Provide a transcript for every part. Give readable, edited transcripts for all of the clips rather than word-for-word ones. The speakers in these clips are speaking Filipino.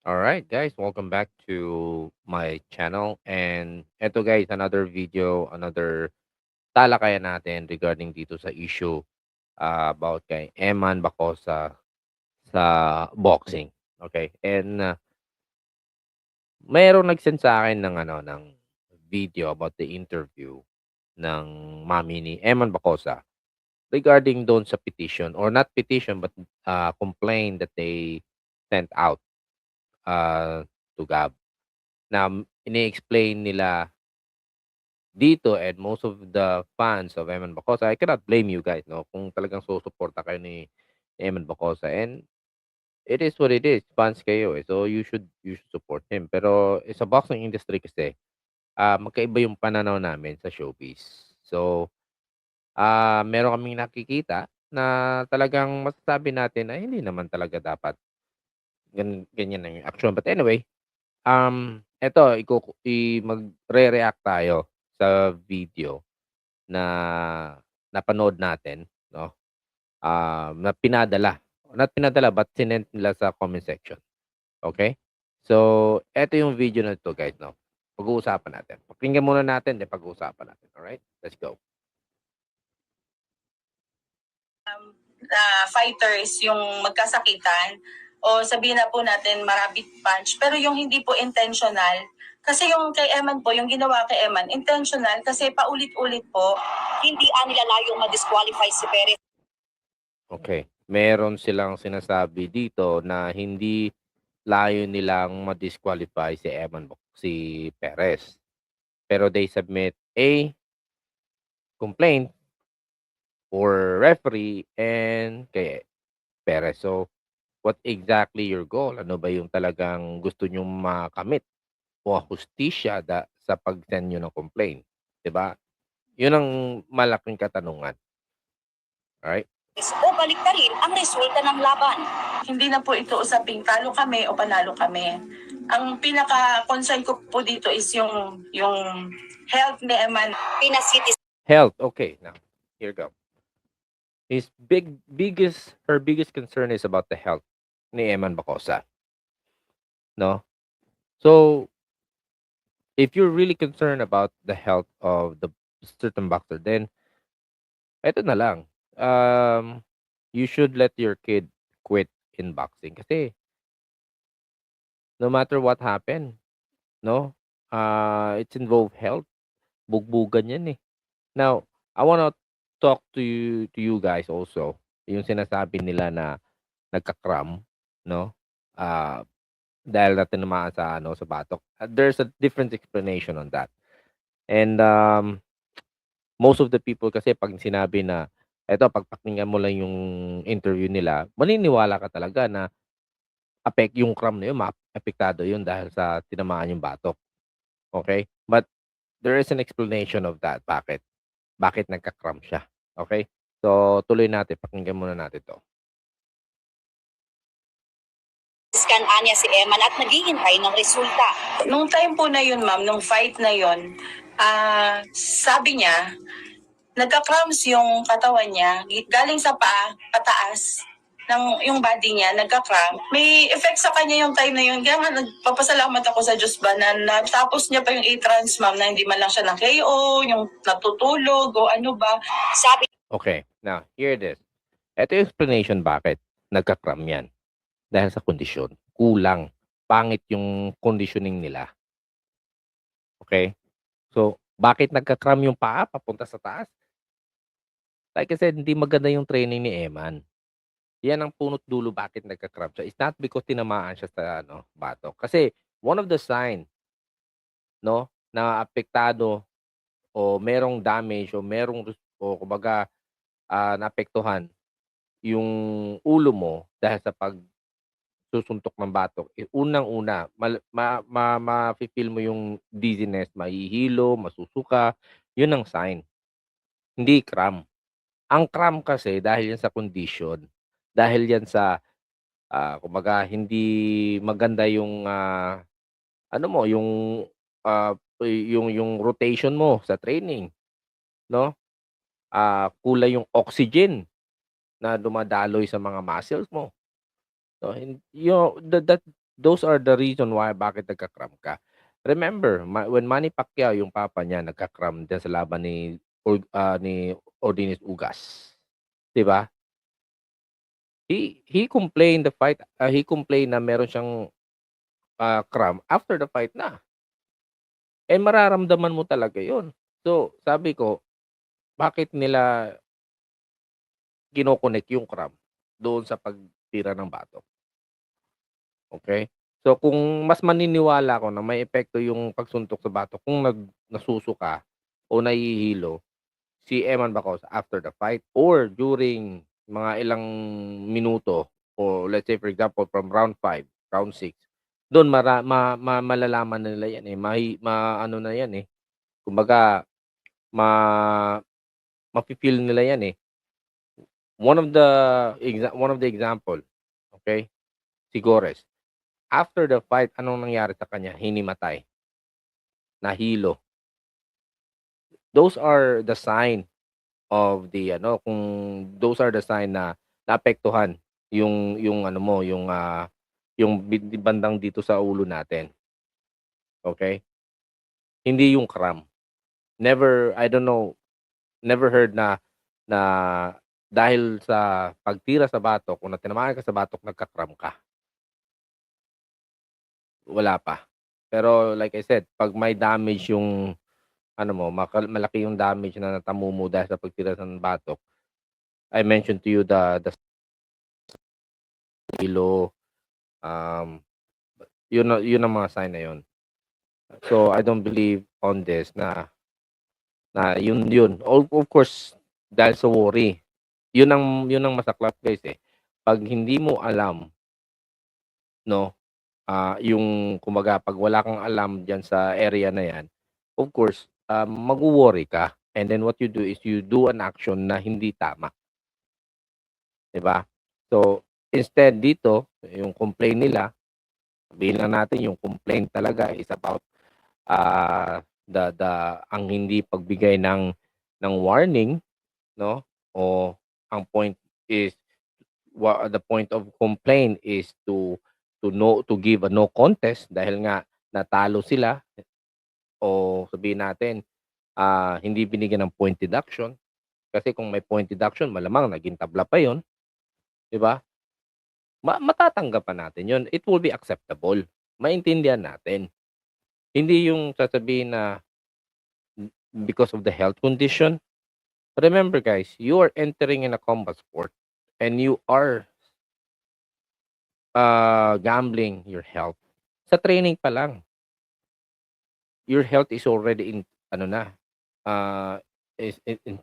Alright, guys, welcome back to my channel. And eto guys, another video, another talakayan natin regarding dito sa issue about kay Eman Bacosa sa boxing. Okay? And mayroong nag-send sa akin ng ng video about the interview ng mami ni Eman Bacosa regarding doon sa petition or not petition but complaint that they sent out uh, to Gab. Na ini-explain nila dito and most of the fans of Eman Bacosa, I cannot blame you guys, no? Kung talagang susuporta kayo ni Eman Bacosa and it is what it is, fans kayo eh. So you should support him. Pero sa boxing industry kasi, magkaiba yung pananaw namin sa showbiz. So, meron kaming nakikita na talagang masasabi natin na hindi naman talaga dapat ganyan ang action. But anyway, eto magre-react tayo sa video na napanood natin 'no, na not pinadala but sinend nila sa comment section, okay. So, eto yung video na 'to guys 'no, pag-uusapan natin. Pakinggan muna natin then pag-uusapan natin, alright? Let's go. Fighters yung magkasakitan o sabihin na po natin marabit punch pero yung hindi po intentional kasi yung kay Eman po, yung ginawa kay Eman, intentional kasi paulit-ulit po. Hindi nilalayong ma-disqualify si Perez. Okay, meron silang sinasabi dito na hindi layo nilang ma-disqualify si Perez. Pero they submit a complaint for referee and kay Perez. So, what exactly your goal? Ano ba yung talagang gusto nyong makamit o hustisya sa pag-send nyo ng complaint? 'Di ba? Yun ang malaking katanungan. Alright? O baliktarin ang resulta ng laban. Hindi na po ito usaping talo kami o panalo kami. Ang pinaka-concern ko po dito is yung health ni Eman. Health. Okay, now, here go. Her biggest concern is about the health ni Eman Bacosa. No? So, if you're really concerned about the health of the certain boxer, then eto na lang. You should let your kid quit in boxing kasi no matter what happen, no? It's involved health. Bugbugan 'yan eh. Now, I wanna talk to you guys also. Yung sinasabi nila na nagka-cramp, no? Ah, dahil na tinamaan sa sa batok. There's a different explanation on that. And most of the people kasi 'pag sinabi na eto pagpakinggan mo lang yung interview nila, maniniwala ka talaga na yung cramp na yun apektado yun dahil sa tinamaan yung batok, okay. But there is an explanation of that, bakit nagka-cramp siya, okay. So, tuloy natin, pakinggan muna natin 'to. Scan niya si Eman at naghihintay ng resulta. Nung time po na yun, ma'am, nung fight na yun, sabi niya, nagka-cramps yung katawan niya, galing sa paa, pataas, yung body niya, nagka-cramp. May effect sa kanya yung time na yun. Kaya nga, nagpapasalamat ako sa Diyos ba na natapos niya pa yung A-trans, ma'am, na hindi man lang siya na-KO, yung natutulog, o ano ba. Sabi. Okay, now hear this. Ito yung explanation bakit nagka-cramp 'yan. Dahil sa kondisyon, kulang, pangit yung conditioning nila. Okay. So, bakit nagka-cramp yung paa papunta sa taas? Like I said, hindi maganda yung training ni Eman. Yan ang punot dulo bakit nagka-cramp siya. It's not because tinamaan siya sa batok. Kasi one of the sign, no, na apektado o merong damage o o kumbaga naapektuhan yung ulo mo dahil sa pagsusuntok ng batok, unang-una mafi-feel mo yung dizziness, mahihilo, masusuka, yun ang sign, hindi cramp. Ang cramp kasi dahil yan sa condition, dahil yan sa, kumbaga hindi maganda yung, ano mo yung rotation mo sa training 'no, kulang yung oxygen na dumadaloy sa mga muscles mo. So, those are the reason why bakit nagka-cramp ka. Remember, when Manny Pacquiao, yung papa niya, nagka-cramp din sa laban ni Ordines Ugas, 'di ba? He complained the fight, he complained na meron siyang cramp after the fight na. Eh, mararamdaman mo talaga 'yun. So, sabi ko, bakit nila kino-connect yung cramp doon sa pagtira ng batok, okay? So, kung mas maniniwala ako na may epekto yung pagsuntok sa batok kung nasusuka o nahihilo si Eman Bacosa after the fight or during mga ilang minuto o let's say for example from round 5, round 6, do'n malalaman na nila 'yan, eh, ano na 'yan, eh, kumbaga ma mafi-feel nila 'yan, eh. One of the example, okay, si Gores. After the fight, anong nangyari sa kanya? Hinimatay, nahilo. Those are the sign of the ano, kung those are the sign na naapektuhan yung ano mo, yung bandang dito sa ulo natin, okay? Hindi yung cramp. Never, I don't know, never heard na na dahil sa pagtira sa batok o na tinamaan ka sa batok nagka-cramp ka. Wala pa. Pero like I said, 'pag may damage yung ano mo, malaki yung damage na natamo mo dahil sa pagtira ng batok, I mentioned to you the kilo, um, yun ang mga sign na yun. So, I don't believe on this na yun. Of course, dahil sa worry. Yun ang masaklap guys, eh. 'Pag hindi mo alam 'no, yung kumbaga 'pag wala kang alam diyan sa area na 'yan, of course, magwo-worry ka and then what you do is you do an action na hindi tama, 'di ba? So, instead dito, yung complaint nila, sabihin lang natin yung complaint talaga is about, ang hindi pagbigay ng warning 'no, o ang point is the point of complaint is to give a no contest dahil nga natalo sila o sabihin natin, hindi binigyan ng point deduction. Kasi kung may point deduction malamang naging tabla pa yon, 'di ba? Matatanggapan natin yon. It will be acceptable, maintindihan natin. Hindi yung sasabihin na because of the health condition. Remember guys, you are entering in a combat sport and you are, gambling your health. Sa training pa lang, your health is already in ano na, ah, is in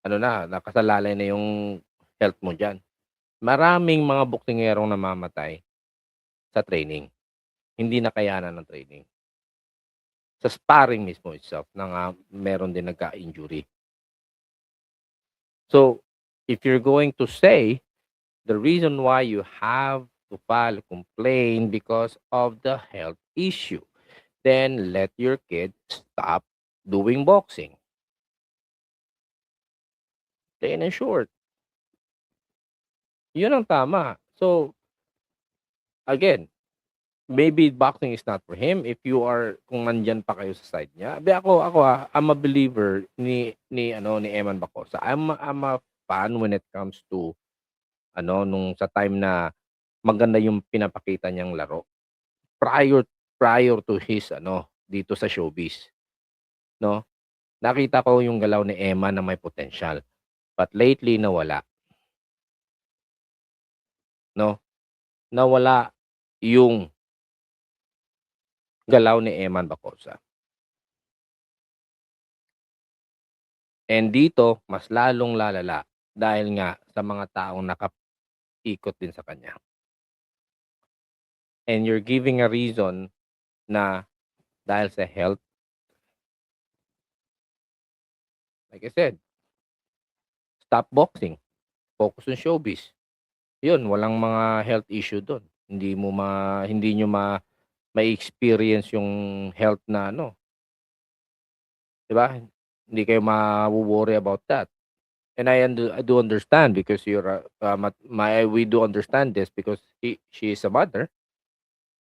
ano na, nakasalalay na yung health mo diyan. Maraming mga boksingerong namamatay sa training, hindi nakayanan ng training. Sa sparring mismo itself na nga meron din nagka-injury. So, if you're going to say the reason why you have to file a complaint because of the health issue, then let your kid stop doing boxing. Plain and short. Yun ang tama. So, again, maybe boxing is not for him if you are kung nandiyan pa kayo sa side niya. Ako, I'm a believer ni Eman Bacosa. I'm a fan when it comes to nung sa time na maganda yung pinapakita niyang laro. Prior prior to his dito sa showbiz, 'no? Nakita ko yung galaw ni Eman na may potential. But lately nawala, 'no? Nawala yung galaw ni Eman Bacosa. And dito mas lalong lalala dahil nga sa mga taong nakaikot din sa kanya. And you're giving a reason na dahil sa health. Like I said, stop boxing, focus on showbiz. 'Yun, walang mga health issue do'n. Hindi niyo ma-experience yung health na 'di ba? Hindi kayo mawo-worry about that. And I do understand because you're we do understand this because she is a mother.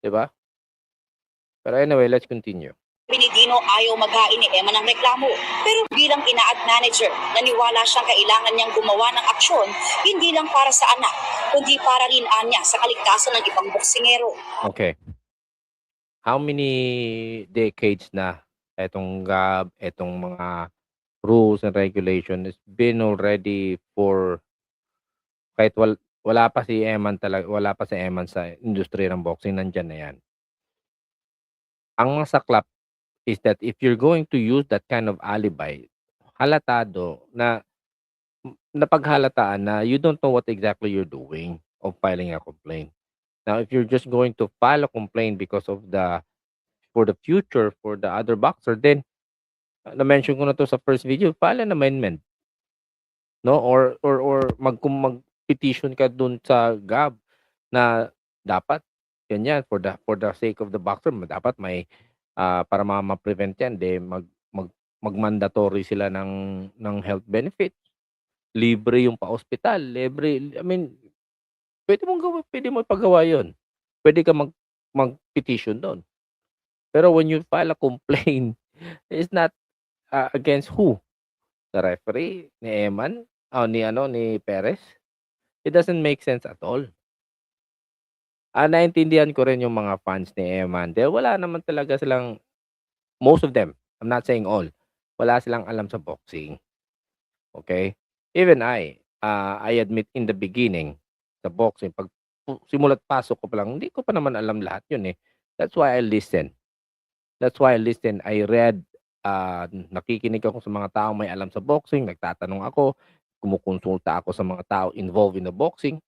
'Di ba? Pero anyway, let's continue. Benedino ayaw maghain ni Emma ng reklamo. Pero bilang ina at manager, naniwala siyang kailangan niyang gumawa ng aksyon hindi lang para sa anak, kundi para rin anya sa kaligtasan ng ibang boksingero. Okay. How many decades na etong GAB, etong mga rules and regulation has been already for kahit wala pa si Eman talaga, wala pa si Eman sa industriya ng boxing, nandiyan na 'yan. Ang masaklap is that if you're going to use that kind of alibi, halatado na napaghalataan na you don't know what exactly you're doing of filing a complaint. Now, if you're just going to file a complaint because of for the future for the other boxer, then na-mention ko na 'to sa first video, file an amendment, no? Or mag-petition ka dun sa GAB na dapat ganyan for the sake of the boxer, dapat may para ma-prevent 'yan, mag-mandatory sila ng health benefits. Libre yung pa-ospital, libre, I mean, pwede mo ipagawa 'yun. Pwede ka mag-petition do'n. Pero when you file a complaint, it's not, against who? The referee, ni Eman, ni Perez? It doesn't make sense at all. Naintindihan ko rin yung mga fans ni Eman dahil wala naman talaga silang, most of them, I'm not saying all, wala silang alam sa boxing, okay? Even I admit in the beginning sa boxing, simula't pasok ko pa lang, hindi ko pa naman alam lahat yun, eh. That's why I listen. I read, nakikinig ako sa mga taong may alam sa boxing, nagtatanong ako, kumukonsulta ako sa mga tao involved in the boxing.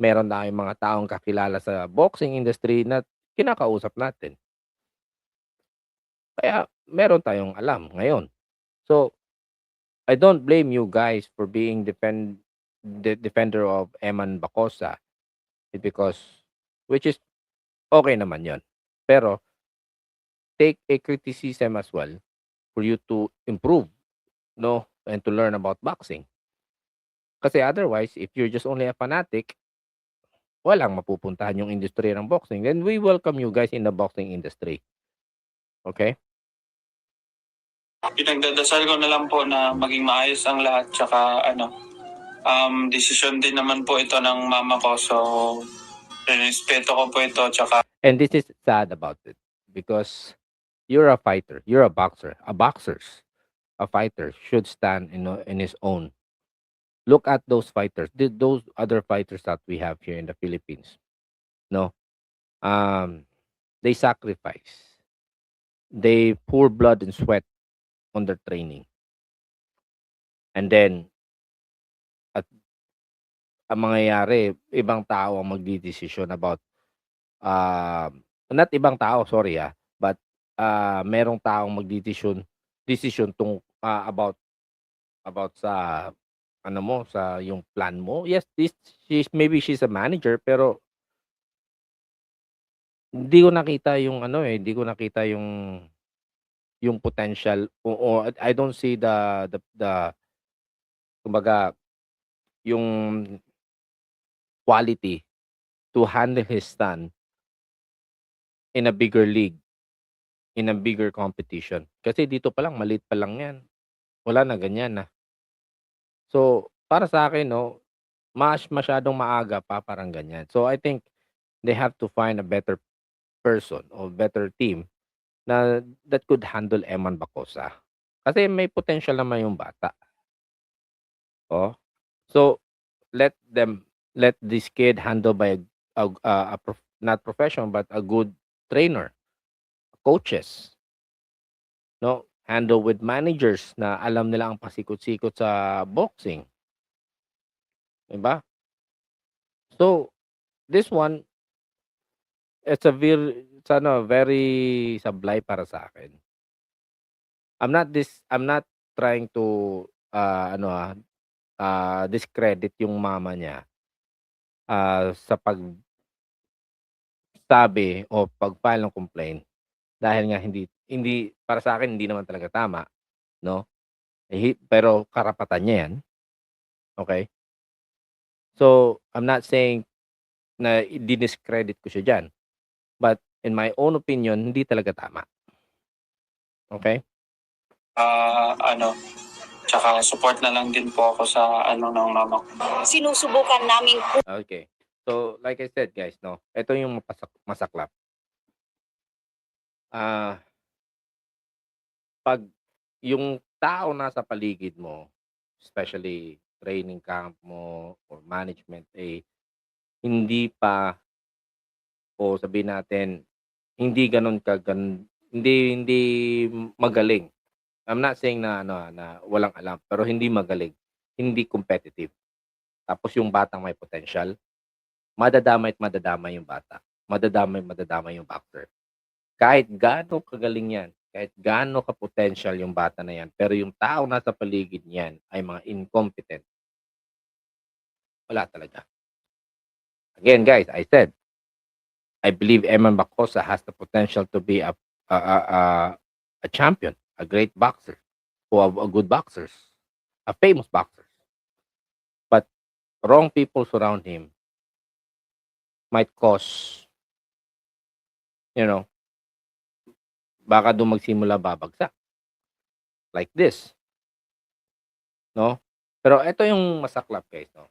Meron tayong mga taong kakilala sa boxing industry na kinakausap natin. Kaya meron tayong alam ngayon. So, I don't blame you guys for being the defender of Eman Bacosa, because which is okay naman 'yon. Pero take a criticism as well for you to improve, no, and to learn about boxing. Kasi otherwise, if you're just only a fanatic, walang mapupuntahan yung industriya ng boxing. Then we welcome you guys in the boxing industry. Okay? Pinagdadasal ko na lang po na maging maayos ang lahat, tsaka desisyon din naman po ito ng mama ko, so respeto ko po ito, tsaka And this is sad about it because you're a fighter, you're a boxer. A fighter should stand in his own. Look at those fighters, those other fighters that we have here in the Philippines. No, they sacrifice, they pour blood and sweat on their training, and then at ang mangyayari, ibang tao ang magdidesisyon about, not ibang tao, sorry, but merong taong desisyon about sa ano mo, sa yung plan mo. Yes, maybe she's a manager, pero hindi ko nakita yung potential, o I don't see the kumbaga yung quality to handle his son in a bigger league, in a bigger competition. Kasi dito pa lang, maliit pa lang 'yan. Wala na ganyan na. So, para sa akin, 'no, masyadong maaga pa, parang ganyan. So, I think they have to find a better person or better team na that could handle Eman Bacosa. Kasi may potential naman yung bata. Oh. So, let this kid handle by not professional, but a good trainer, coaches, no? Handle with managers na alam nila ang pasikot-sikot sa boxing, 'di ba? So, this one, it's very sablay para sa akin. I'm not trying to discredit yung mama niya sa pagsabi o pag-file ng complaint, dahil nga hindi para sa akin hindi naman talaga tama, no? Pero karapatan niya 'yan, okay? So, I'm not saying na diniscredit ko siya diyan. But in my own opinion, hindi talaga tama. Okay? Ano, tsaka support na lang din po ako sa ano ng mama ko. Sinusubukan naming Okay. So, like I said guys, no, ito yung masaklap. Ah, pag yung tao nasa paligid mo, especially training camp mo or management, eh, hindi pa o sabihin natin, hindi gano'n hindi magaling. I'm not saying na ano, na walang alam, pero hindi magaling, hindi competitive. Tapos yung batang may potential, madadamay at madadamay yung bata. Madadamay yung boxer. Kahit gaano kagaling yan, kahit gaano ka-potential yung bata na yan, pero yung tao nasa paligid niyan ay mga incompetent, wala talaga. Again guys, I said, I believe Eman Bacosa has the potential to be a champion, a great boxer, or a good boxers, a famous boxer. But wrong people surround him might cause, you know, baka doon magsimula babagsak. Like this, no? Pero ito yung masaklap guys, no?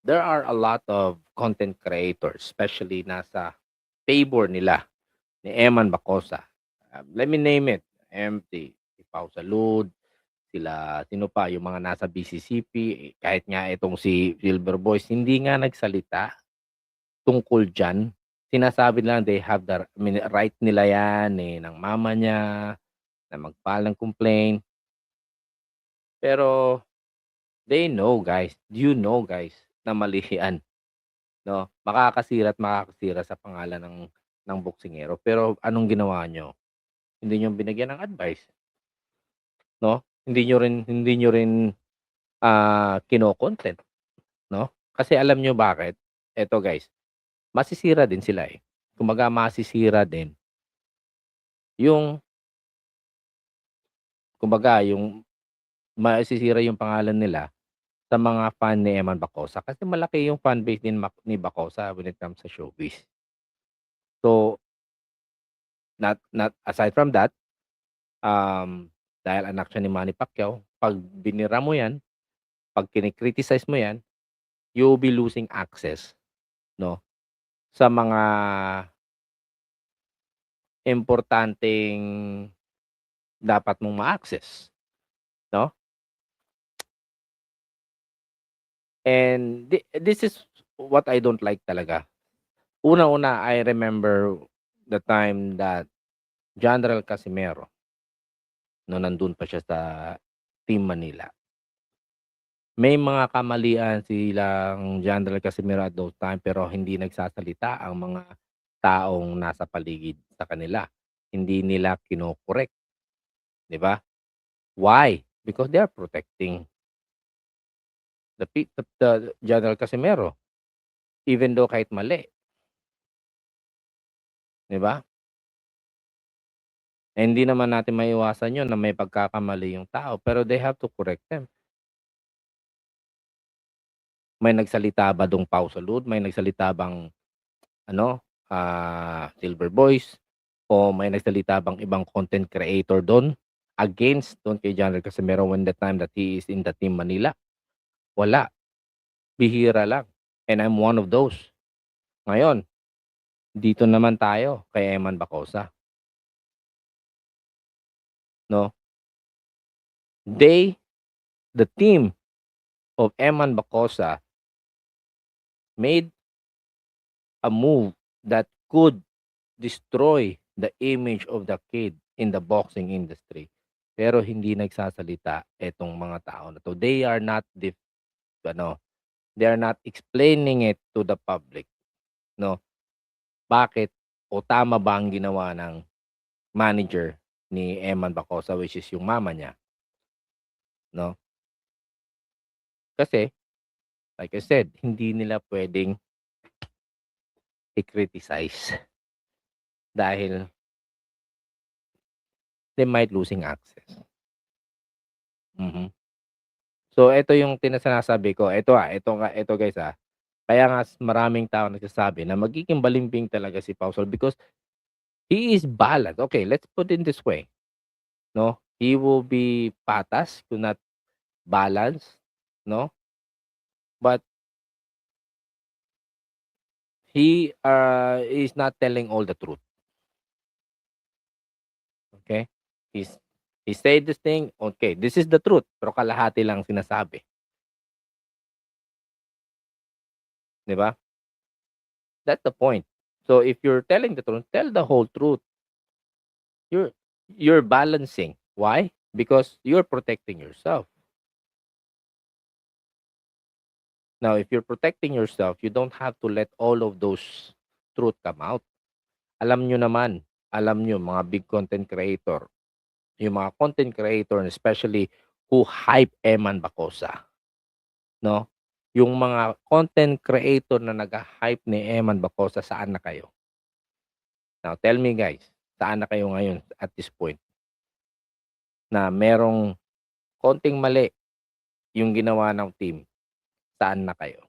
There are a lot of content creators, especially nasa favor nila ni Eman Bacosa. Let me name it. MT, si Pau Salud, sila, sino pa, yung mga nasa BCCP, kahit nga itong si Silver Boys, hindi nga nagsalita tungkol dyan. Sinasabi lang they have the right nila yan ng mama niya na mag-file ng complaint. Pero they know guys, you know guys, na mali yan. No? Makakasira sa pangalan ng boksingero. Pero anong ginawa nyo? Hindi nyo binigyan ng advice. No? Hindi nyo rin kino-content. No? Kasi alam nyo bakit? Eto guys, masisira din sila eh. Kumbaga masisira din yung masisira yung pangalan nila sa mga fan ni Eman Bacosa kasi malaki yung fan base din ni Bacosa when it comes sa showbiz. So, not aside from that, dahil anak siya ni Manny Pacquiao, pag binira mo yan, pag kini-criticize mo yan, you'll be losing access, no, sa mga importanteng dapat mong ma-access, no? And this is what I don't like talaga. Una-una, I remember the time that General Casimero, no, nandun pa siya sa Team Manila. May mga kamalian silang General Casimero at those time pero hindi nagsasalita ang mga taong nasa paligid sa kanila. Hindi nila kino-correct, 'di ba? Why? Because they are protecting the General Casimero even though kahit mali, 'di ba? Eh, hindi naman natin maiiwasan 'yun na may pagkakamali yung tao pero they have to correct them. May nagsalita ba dong Pau Salud? May nagsalita bang ano, Silver Boys? O may nagsalita bang ibang content creator do'n against do'n kay General Casimero when the time that he is in the Team Manila? Wala, bihira lang, and I'm one of those. Ngayon, dito naman tayo kay Eman Bacosa, 'no? The team of Eman Bacosa made a move that could destroy the image of the kid in the boxing industry. Pero hindi nagsasalita etong mga tao na 'to. They are not explaining it to the public, 'no? Bakit o tama ba ang ginawa ng manager ni Eman Bacosa, which is yung mama niya, 'no? Kasi, like I said, hindi nila puwedeng i-criticize dahil they might losing access. Mhm. So, eto yung sinasabi ko, eto guys, Kaya nga maraming tao nagsasabi na magiging balimbing talaga si Pau Sol because he is balanced. Okay, let's put it this way, no? He will be patas kung not balanced, no? But he is not telling all the truth. Okay? He said this thing, okay, this is the truth, pero kalahati lang sinasabi. 'Di ba? That's the point. So if you're telling the truth, tell the whole truth. You're you're balancing. Why? Because you're protecting yourself. Now, if you're protecting yourself, you don't have to let all of those truth come out. Alam nyo naman, alam nyo mga big content creator, yung mga content creator, especially who hype Eman Bacosa, no? Yung mga content creator na nag-hype ni Eman Bacosa, saan na kayo? Now, tell me guys, saan na kayo ngayon at this point? Na merong konting mali yung ginawa ng team, saan na kayo?